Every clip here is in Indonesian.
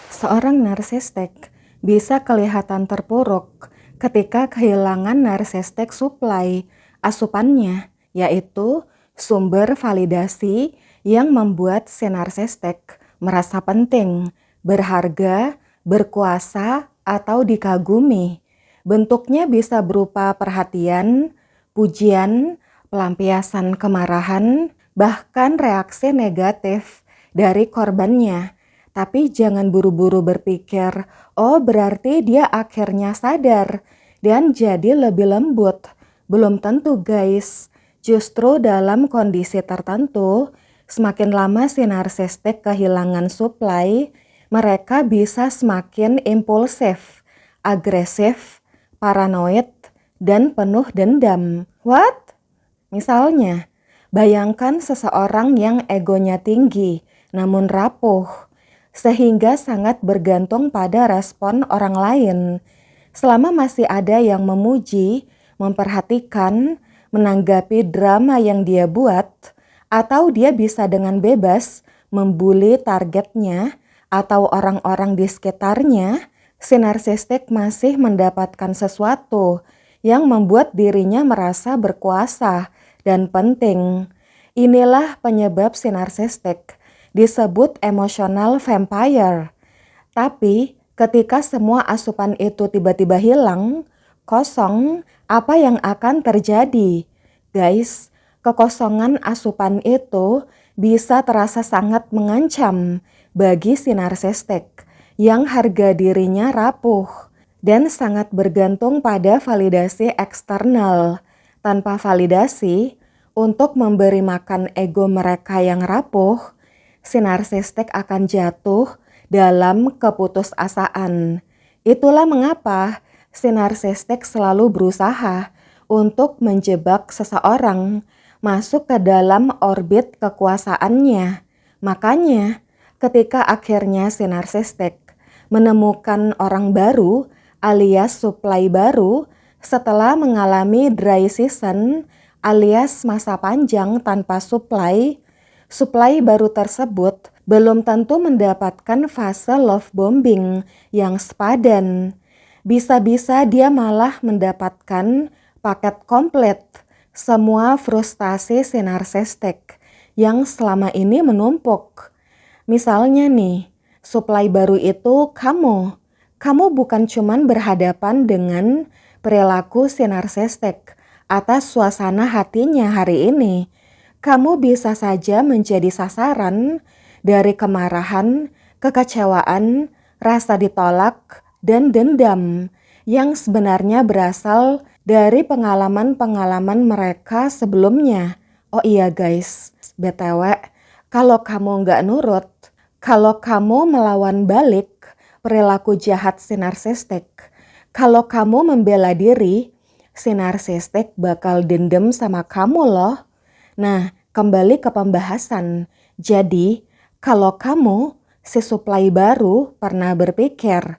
Seorang narsistik bisa kelihatan terpuruk ketika kehilangan narsistik supply asupannya, yaitu sumber validasi yang membuat si narsistik merasa penting, berharga, berkuasa, atau dikagumi. Bentuknya bisa berupa perhatian, pujian, pelampiasan kemarahan, bahkan reaksi negatif dari korbannya. Tapi jangan buru-buru berpikir, oh berarti dia akhirnya sadar dan jadi lebih lembut. Belum tentu guys, justru dalam kondisi tertentu, semakin lama si narsistik kehilangan supply, mereka bisa semakin impulsif, agresif, paranoid, dan penuh dendam. What? Misalnya, bayangkan seseorang yang egonya tinggi namun rapuh, sehingga sangat bergantung pada respon orang lain. Selama masih ada yang memuji, memperhatikan, menanggapi drama yang dia buat, atau dia bisa dengan bebas membuli targetnya atau orang-orang di sekitarnya, si narsistik masih mendapatkan sesuatu yang membuat dirinya merasa berkuasa dan penting. Inilah penyebab si narsistik disebut emotional vampire. Tapi ketika semua asupan itu tiba-tiba hilang, kosong, apa yang akan terjadi? Guys, kekosongan asupan itu bisa terasa sangat mengancam bagi si narsistik yang harga dirinya rapuh dan sangat bergantung pada validasi eksternal. Tanpa validasi, untuk memberi makan ego mereka yang rapuh, si narsistik akan jatuh dalam keputusasaan. Itulah mengapa si narsistik selalu berusaha untuk menjebak seseorang masuk ke dalam orbit kekuasaannya. Makanya, ketika akhirnya si narsistik menemukan orang baru alias supply baru setelah mengalami dry season alias masa panjang tanpa supply, supply baru tersebut belum tentu mendapatkan fase love bombing yang sepadan. Bisa-bisa dia malah mendapatkan paket komplit semua frustasi si narsistik yang selama ini menumpuk. Misalnya nih, supply baru itu kamu. Kamu bukan cuman berhadapan dengan perilaku si narsistik atas suasana hatinya hari ini. Kamu bisa saja menjadi sasaran dari kemarahan, kekecewaan, rasa ditolak, dan dendam yang sebenarnya berasal dari pengalaman-pengalaman mereka sebelumnya. Oh iya guys, BTW, kalau kamu nggak nurut, kalau kamu melawan balik perilaku jahat si narsistik, kalau kamu membela diri, si narsistik bakal dendam sama kamu loh. Nah, kembali ke pembahasan. Jadi, kalau kamu, si supply baru, pernah berpikir,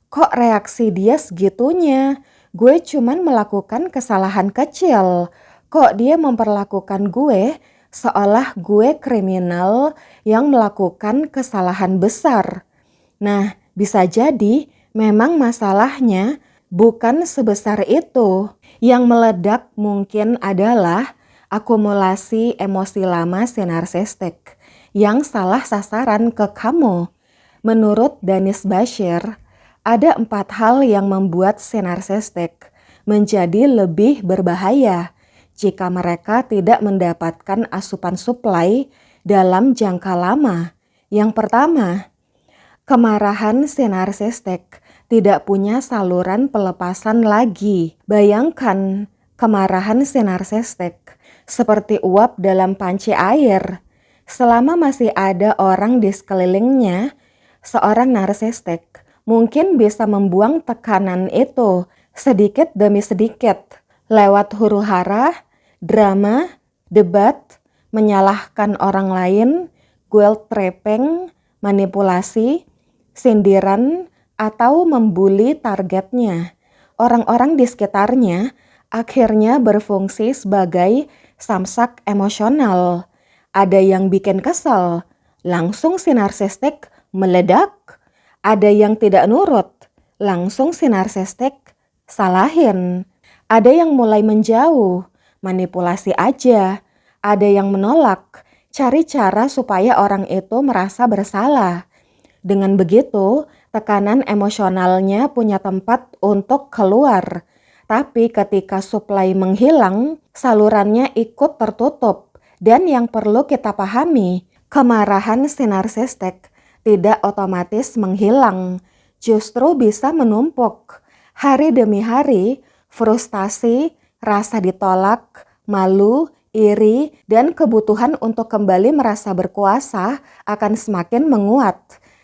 kok reaksi dia segitunya? Gue cuman melakukan kesalahan kecil. Kok dia memperlakukan gue seolah gue kriminal yang melakukan kesalahan besar? Nah, bisa jadi memang masalahnya bukan sebesar itu. Yang meledak mungkin adalah akumulasi emosi lama si narsistik yang salah sasaran ke kamu. Menurut Danis Bashir, ada 4 hal yang membuat si narsistik menjadi lebih berbahaya jika mereka tidak mendapatkan asupan supply dalam jangka lama. Yang pertama, kemarahan si narsistik tidak punya saluran pelepasan lagi. Bayangkan kemarahan si narsistik seperti uap dalam panci air. Selama masih ada orang di sekelilingnya, seorang narsistik mungkin bisa membuang tekanan itu sedikit demi sedikit lewat huru-hara, drama, debat, menyalahkan orang lain, guilt tripping, manipulasi, sindiran, atau membuli targetnya. Orang-orang di sekitarnya akhirnya berfungsi sebagai samsak emosional. Ada yang bikin kesel, langsung si narsistik meledak. Ada yang tidak nurut, langsung si narsistik salahin. Ada yang mulai menjauh, manipulasi aja. Ada yang menolak, cari cara supaya orang itu merasa bersalah. Dengan begitu, tekanan emosionalnya punya tempat untuk keluar. Tapi ketika suplai menghilang, salurannya ikut tertutup. Dan yang perlu kita pahami, kemarahan si narsistik tidak otomatis menghilang, justru bisa menumpuk. Hari demi hari, frustasi, rasa ditolak, malu, iri, dan kebutuhan untuk kembali merasa berkuasa akan semakin menguat.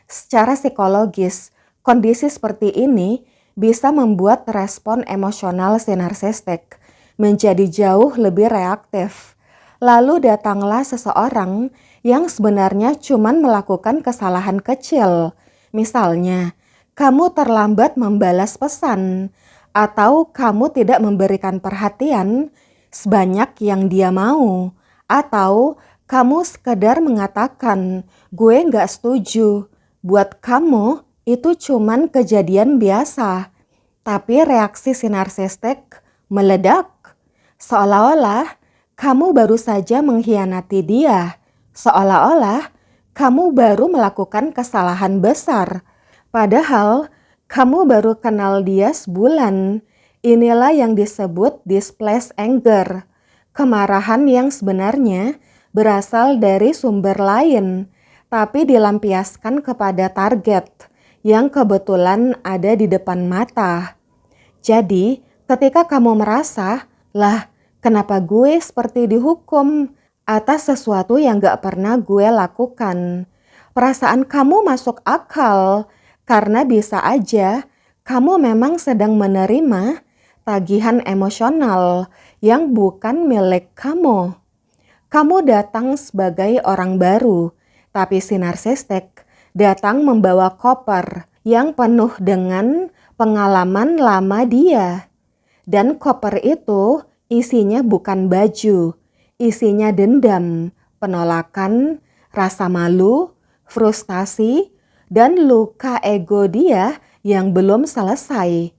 Secara psikologis, kondisi seperti ini bisa membuat respon emosional si narsistik menjadi jauh lebih reaktif. Lalu datanglah seseorang yang sebenarnya cuma melakukan kesalahan kecil. Misalnya, kamu terlambat membalas pesan, atau kamu tidak memberikan perhatian sebanyak yang dia mau, atau kamu sekedar mengatakan, gue gak setuju. Buat kamu, itu cuman kejadian biasa. Tapi reaksi si narsistik meledak. Seolah-olah kamu baru saja mengkhianati dia. Seolah-olah kamu baru melakukan kesalahan besar. Padahal kamu baru kenal dia sebulan. Inilah yang disebut displaced anger. Kemarahan yang sebenarnya berasal dari sumber lain, tapi dilampiaskan kepada target yang kebetulan ada di depan mata. Jadi, ketika kamu merasa, lah kenapa gue seperti dihukum atas sesuatu yang gak pernah gue lakukan, perasaan kamu masuk akal karena bisa aja kamu memang sedang menerima tagihan emosional yang bukan milik kamu. Kamu datang sebagai orang baru, tapi si narsistik datang membawa koper yang penuh dengan pengalaman lama dia. Dan koper itu isinya bukan baju, isinya dendam, penolakan, rasa malu, frustasi, dan luka ego dia yang belum selesai.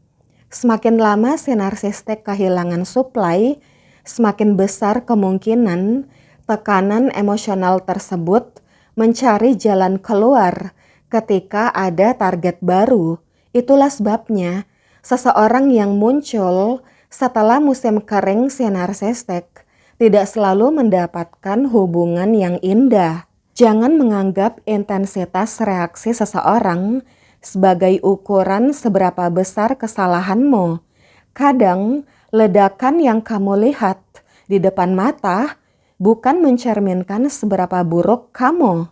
Semakin lama si narsistik kehilangan suplai, semakin besar kemungkinan tekanan emosional tersebut mencari jalan keluar ketika ada target baru. Itulah sebabnya seseorang yang muncul setelah musim kering si narsistik tidak selalu mendapatkan hubungan yang indah. Jangan menganggap intensitas reaksi seseorang sebagai ukuran seberapa besar kesalahanmu. Kadang ledakan yang kamu lihat di depan mata bukan mencerminkan seberapa buruk kamu.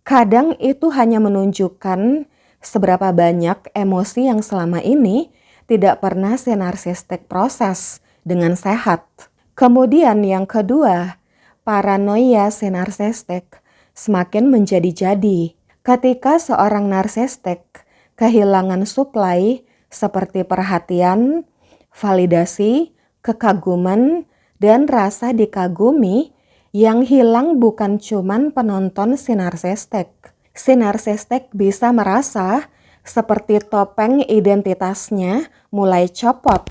Kadang itu hanya menunjukkan seberapa banyak emosi yang selama ini tidak pernah si narsistik proses dengan sehat. Kemudian yang kedua, paranoia si narsistik semakin menjadi-jadi. Ketika seorang narsistik kehilangan suplai seperti perhatian, validasi, kekaguman, dan rasa dikagumi, yang hilang bukan cuman penonton si narsistik. Si narsistik bisa merasa seperti topeng identitasnya mulai copot.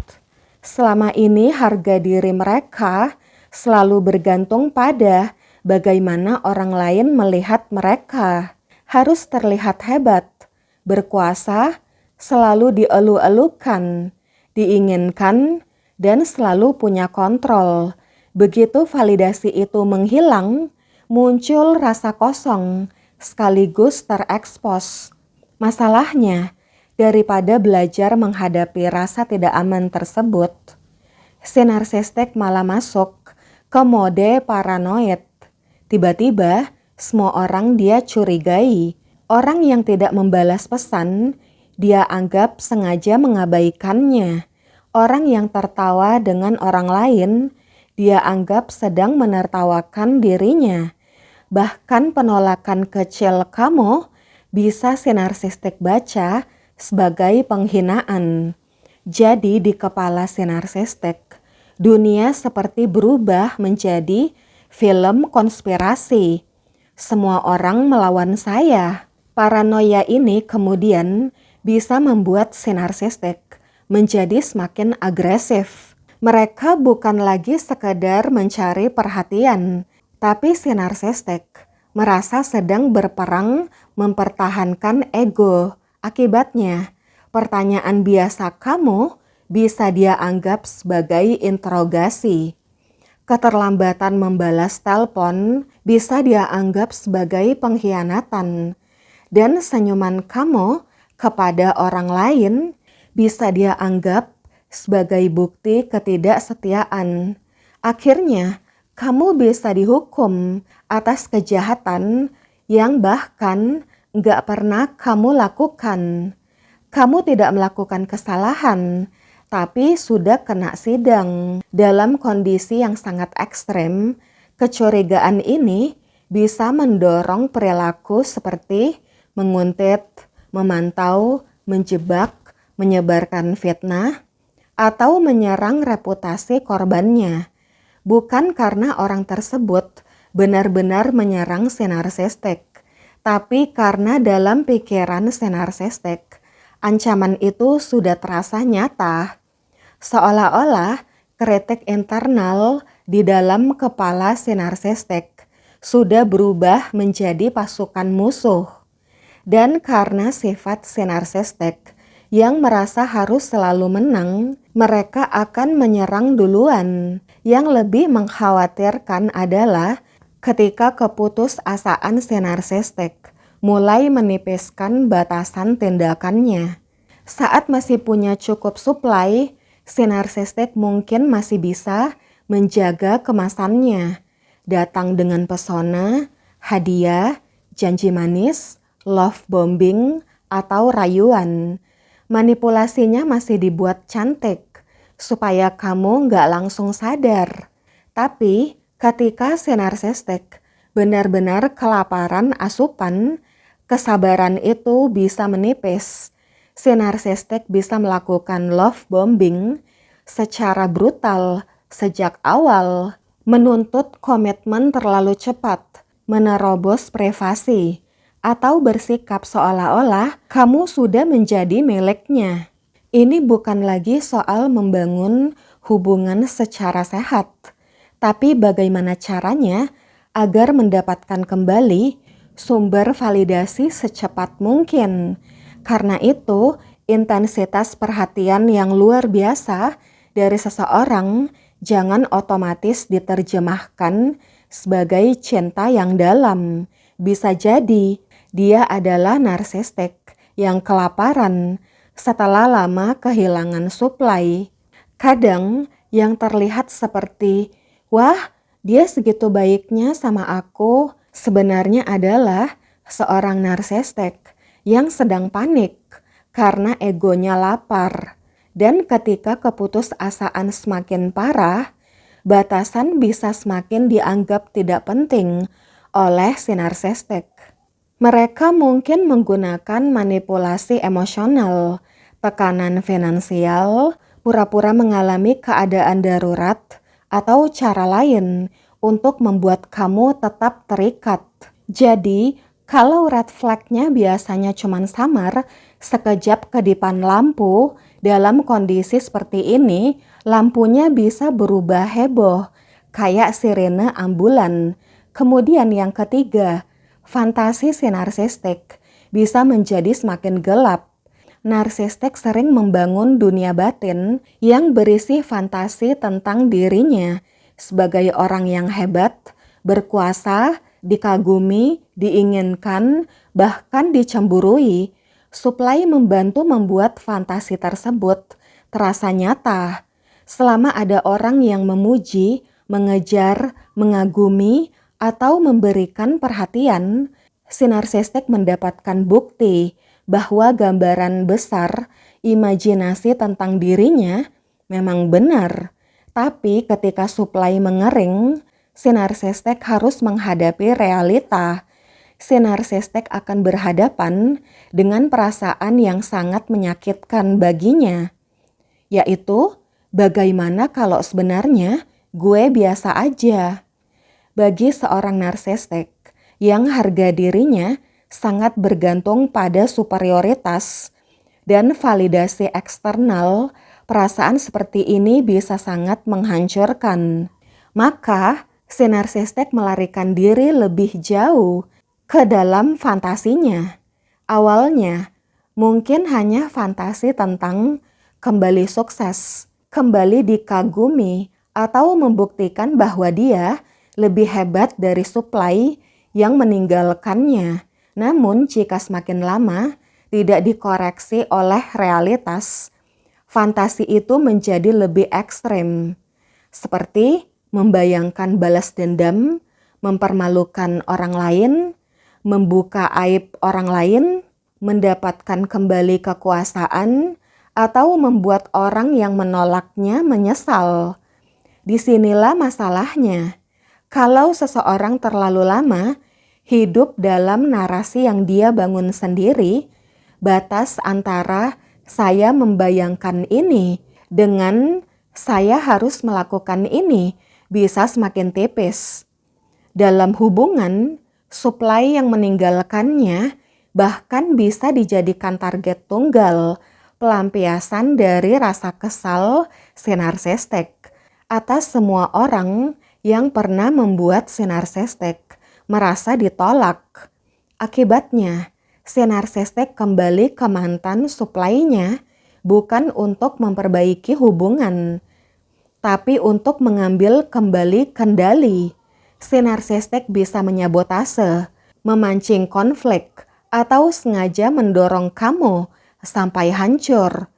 Selama ini harga diri mereka selalu bergantung pada bagaimana orang lain melihat mereka. Harus terlihat hebat, berkuasa, selalu dielu-elukan, diinginkan, dan selalu punya kontrol. Begitu validasi itu menghilang, muncul rasa kosong, sekaligus terekspos. Masalahnya, daripada belajar menghadapi rasa tidak aman tersebut, si narsistik malah masuk ke mode paranoid. Tiba-tiba, semua orang dia curigai. Orang yang tidak membalas pesan, dia anggap sengaja mengabaikannya. Orang yang tertawa dengan orang lain, dia anggap sedang menertawakan dirinya. Bahkan penolakan kecil kamu bisa si narsistik baca sebagai penghinaan. Jadi di kepala si narsistik, dunia seperti berubah menjadi film konspirasi. Semua orang melawan saya. Paranoia ini kemudian bisa membuat si narsistik menjadi semakin agresif. Mereka bukan lagi sekedar mencari perhatian, tapi si narsistik merasa sedang berperang mempertahankan ego. Akibatnya, pertanyaan biasa kamu bisa dia anggap sebagai interogasi. Keterlambatan membalas telepon bisa dia anggap sebagai pengkhianatan. Dan senyuman kamu kepada orang lain bisa dia anggap sebagai bukti ketidaksetiaan. Akhirnya, kamu bisa dihukum atas kejahatan yang bahkan nggak pernah kamu lakukan. Kamu tidak melakukan kesalahan, tapi sudah kena sidang. Dalam kondisi yang sangat ekstrem, kecurigaan ini bisa mendorong perilaku seperti menguntit, memantau, menjebak, menyebarkan fitnah, atau menyerang reputasi korbannya. Bukan karena orang tersebut benar-benar menyerang si narsistik, tapi karena dalam pikiran si narsistik, ancaman itu sudah terasa nyata. Seolah-olah kritik internal di dalam kepala si narsistik sudah berubah menjadi pasukan musuh. Dan karena sifat si narsistik yang merasa harus selalu menang, mereka akan menyerang duluan. Yang lebih mengkhawatirkan adalah ketika keputusasaan si narsistik mulai menipiskan batasan tindakannya. Saat masih punya cukup supply, si narsistik mungkin masih bisa menjaga kemasannya. Datang dengan pesona, hadiah, janji manis, love bombing, atau rayuan. Manipulasinya masih dibuat cantik supaya kamu nggak langsung sadar. Tapi ketika si narsistik benar-benar kelaparan asupan, kesabaran itu bisa menipis. Si narsistik bisa melakukan love bombing secara brutal sejak awal, menuntut komitmen terlalu cepat, menerobos privasi, atau bersikap seolah-olah kamu sudah menjadi miliknya. Ini bukan lagi soal membangun hubungan secara sehat, tapi bagaimana caranya agar mendapatkan kembali sumber validasi secepat mungkin. Karena itu, intensitas perhatian yang luar biasa dari seseorang jangan otomatis diterjemahkan sebagai cinta yang dalam. Bisa jadi dia adalah narsistik yang kelaparan setelah lama kehilangan suplai. Kadang yang terlihat seperti, wah, dia segitu baiknya sama aku, sebenarnya adalah seorang narsistik yang sedang panik karena egonya lapar. Dan ketika keputusasaan semakin parah, batasan bisa semakin dianggap tidak penting oleh si narsistik. Mereka mungkin menggunakan manipulasi emosional, tekanan finansial, pura-pura mengalami keadaan darurat, atau cara lain untuk membuat kamu tetap terikat. Jadi, kalau red flag-nya biasanya cuma samar, sekejap kedipan lampu, dalam kondisi seperti ini, lampunya bisa berubah heboh, kayak sirene ambulan. Kemudian yang ketiga, fantasi si narsistik bisa menjadi semakin gelap. Narsistik sering membangun dunia batin yang berisi fantasi tentang dirinya sebagai orang yang hebat, berkuasa, dikagumi, diinginkan, bahkan dicemburui. Suplai membantu membuat fantasi tersebut terasa nyata. Selama ada orang yang memuji, mengejar, mengagumi, atau memberikan perhatian, si narsistik mendapatkan bukti bahwa gambaran besar imajinasi tentang dirinya memang benar. Tapi ketika suplai mengering, si narsistik harus menghadapi realita. Si narsistik akan berhadapan dengan perasaan yang sangat menyakitkan baginya, yaitu bagaimana kalau sebenarnya gue biasa aja. Bagi seorang narsistik yang harga dirinya sangat bergantung pada superioritas dan validasi eksternal. Perasaan seperti ini bisa sangat menghancurkan. Maka, si narsistik melarikan diri lebih jauh ke dalam fantasinya. Awalnya, mungkin hanya fantasi tentang kembali sukses, kembali dikagumi, atau membuktikan bahwa dia lebih hebat dari supply yang meninggalkannya. Namun, jika semakin lama tidak dikoreksi oleh realitas, fantasi itu menjadi lebih ekstrem, seperti membayangkan balas dendam, mempermalukan orang lain, membuka aib orang lain, mendapatkan kembali kekuasaan, atau membuat orang yang menolaknya menyesal. Disinilah masalahnya. Kalau seseorang terlalu lama hidup dalam narasi yang dia bangun sendiri, batas antara saya membayangkan ini dengan saya harus melakukan ini bisa semakin tipis. Dalam hubungan, supply yang meninggalkannya bahkan bisa dijadikan target tunggal, pelampiasan dari rasa kesal si narsistik atas semua orang yang pernah membuat si narsistik merasa ditolak. Akibatnya, si narsistik kembali ke mantan supply-nya bukan untuk memperbaiki hubungan, tapi untuk mengambil kembali kendali. Si narsistik bisa menyabotase, memancing konflik, atau sengaja mendorong kamu sampai hancur,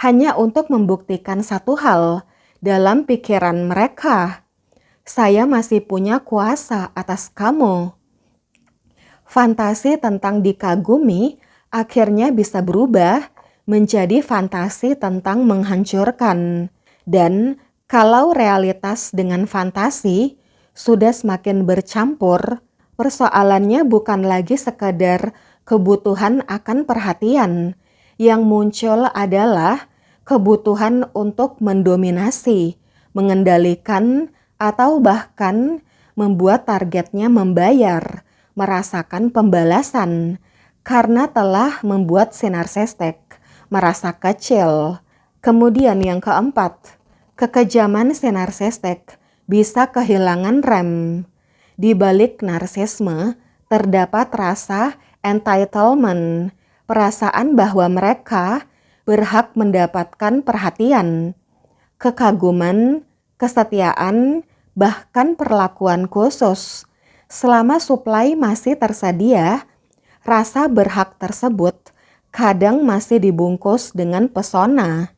hanya untuk membuktikan satu hal dalam pikiran mereka. Saya masih punya kuasa atas kamu. Fantasi tentang dikagumi akhirnya bisa berubah menjadi fantasi tentang menghancurkan. Dan kalau realitas dengan fantasi sudah semakin bercampur, persoalannya bukan lagi sekadar kebutuhan akan perhatian. Yang muncul adalah kebutuhan untuk mendominasi, mengendalikan, atau bahkan membuat targetnya membayar, merasakan pembalasan, karena telah membuat si narsistik merasa kecil. Kemudian yang keempat, kekejaman si narsistik bisa kehilangan rem. Di balik narsisme terdapat rasa entitlement, perasaan bahwa mereka berhak mendapatkan perhatian, kekaguman, kesetiaan, bahkan perlakuan khusus. Selama supply masih tersedia, rasa berhak tersebut kadang masih dibungkus dengan pesona.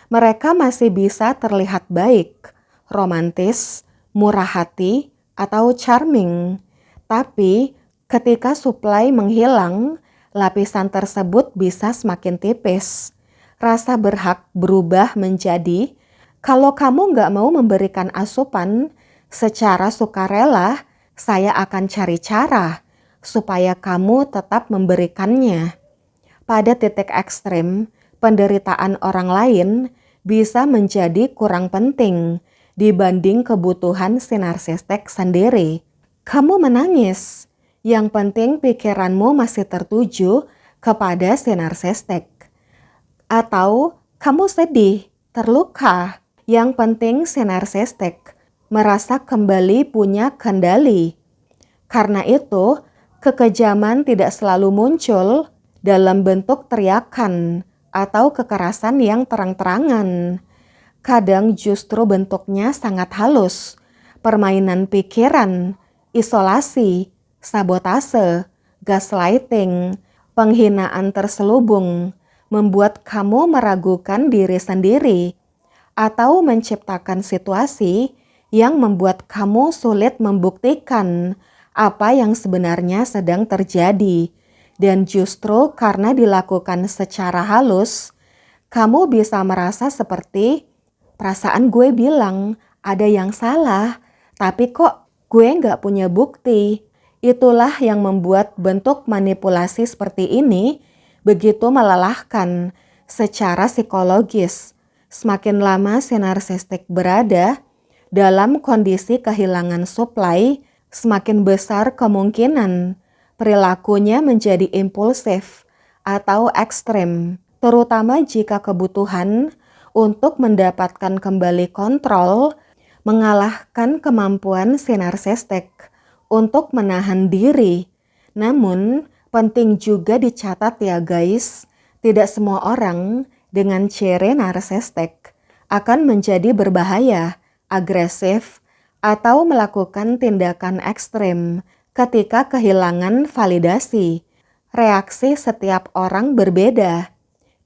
Mereka masih bisa terlihat baik, romantis, murah hati, atau charming. Tapi ketika supply menghilang, lapisan tersebut bisa semakin tipis. Rasa berhak berubah menjadi, kalau kamu nggak mau memberikan asupan secara sukarela, saya akan cari cara supaya kamu tetap memberikannya. Pada titik ekstrim, penderitaan orang lain bisa menjadi kurang penting dibanding kebutuhan si narsistik sendiri. Kamu menangis, yang penting pikiranmu masih tertuju kepada si narsistik. Atau kamu sedih, terluka, yang penting si narsistik merasa kembali punya kendali. Karena itu, kekejaman tidak selalu muncul dalam bentuk teriakan atau kekerasan yang terang-terangan. Kadang justru bentuknya sangat halus, permainan pikiran, isolasi, sabotase, gaslighting, penghinaan terselubung, membuat kamu meragukan diri sendiri, atau menciptakan situasi yang membuat kamu sulit membuktikan apa yang sebenarnya sedang terjadi. Dan justru karena dilakukan secara halus, kamu bisa merasa seperti, perasaan gue bilang ada yang salah, tapi kok gue nggak punya bukti. Itulah yang membuat bentuk manipulasi seperti ini begitu melelahkan secara psikologis. Semakin lama si narsistik berada dalam kondisi kehilangan supply, semakin besar kemungkinan perilakunya menjadi impulsif atau ekstrem, terutama jika kebutuhan untuk mendapatkan kembali kontrol mengalahkan kemampuan si narsistik untuk menahan diri. Namun, penting juga dicatat ya guys, tidak semua orang dengan ciri narsistik akan menjadi berbahaya, agresif, atau melakukan tindakan ekstrem ketika kehilangan validasi. Reaksi setiap orang berbeda.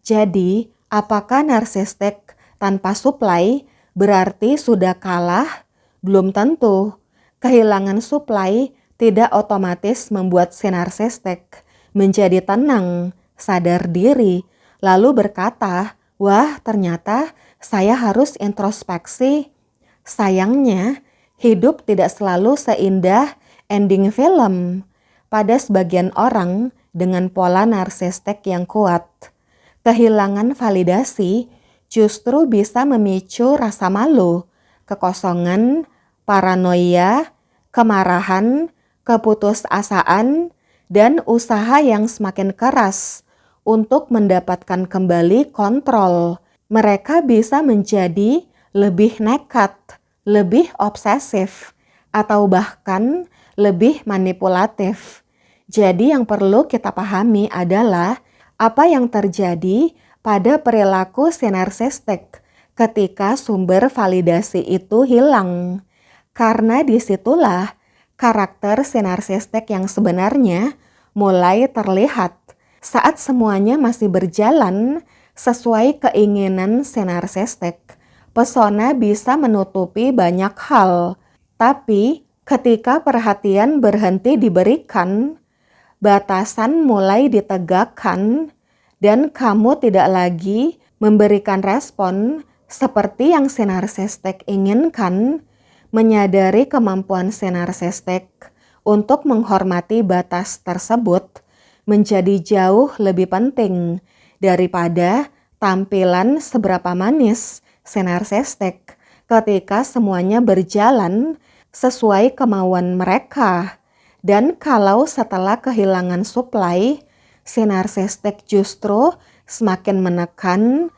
Jadi, apakah narsistik tanpa suplai berarti sudah kalah? Belum tentu. Kehilangan suplai tidak otomatis membuat si narsistik menjadi tenang, sadar diri, lalu berkata, "Wah, ternyata saya harus introspeksi." Sayangnya, hidup tidak selalu seindah ending film. Pada sebagian orang dengan pola narsistik yang kuat, kehilangan validasi justru bisa memicu rasa malu, kekosongan, paranoia, kemarahan, keputusasaan, dan usaha yang semakin keras untuk mendapatkan kembali kontrol. Mereka bisa menjadi lebih nekat, lebih obsesif, atau bahkan lebih manipulatif. Jadi yang perlu kita pahami adalah apa yang terjadi pada perilaku si narsistik ketika sumber validasi itu hilang. Karena disitulah karakter si narsistik yang sebenarnya mulai terlihat. Saat semuanya masih berjalan sesuai keinginan si narsistik, pesona bisa menutupi banyak hal. Tapi ketika perhatian berhenti diberikan, batasan mulai ditegakkan, dan kamu tidak lagi memberikan respon seperti yang si narsistik inginkan. Menyadari kemampuan si narsistik untuk menghormati batas tersebut menjadi jauh lebih penting daripada tampilan seberapa manis si narsistik ketika semuanya berjalan sesuai kemauan mereka. Dan kalau setelah kehilangan suplai, si narsistik justru semakin menekan,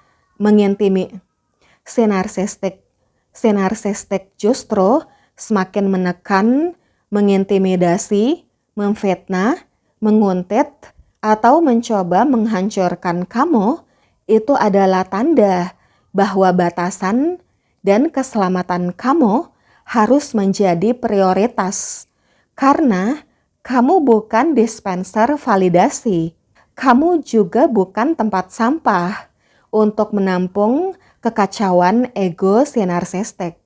Si narsistik justru semakin menekan, mengintimidasi, memfitnah, menguntit, atau mencoba menghancurkan kamu. Itu adalah tanda bahwa batasan dan keselamatan kamu harus menjadi prioritas. Karena kamu bukan dispenser validasi. Kamu juga bukan tempat sampah untuk menampung kekacauan ego si narsistik.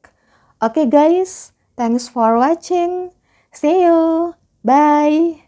Oke guys, thanks for watching. See you. Bye.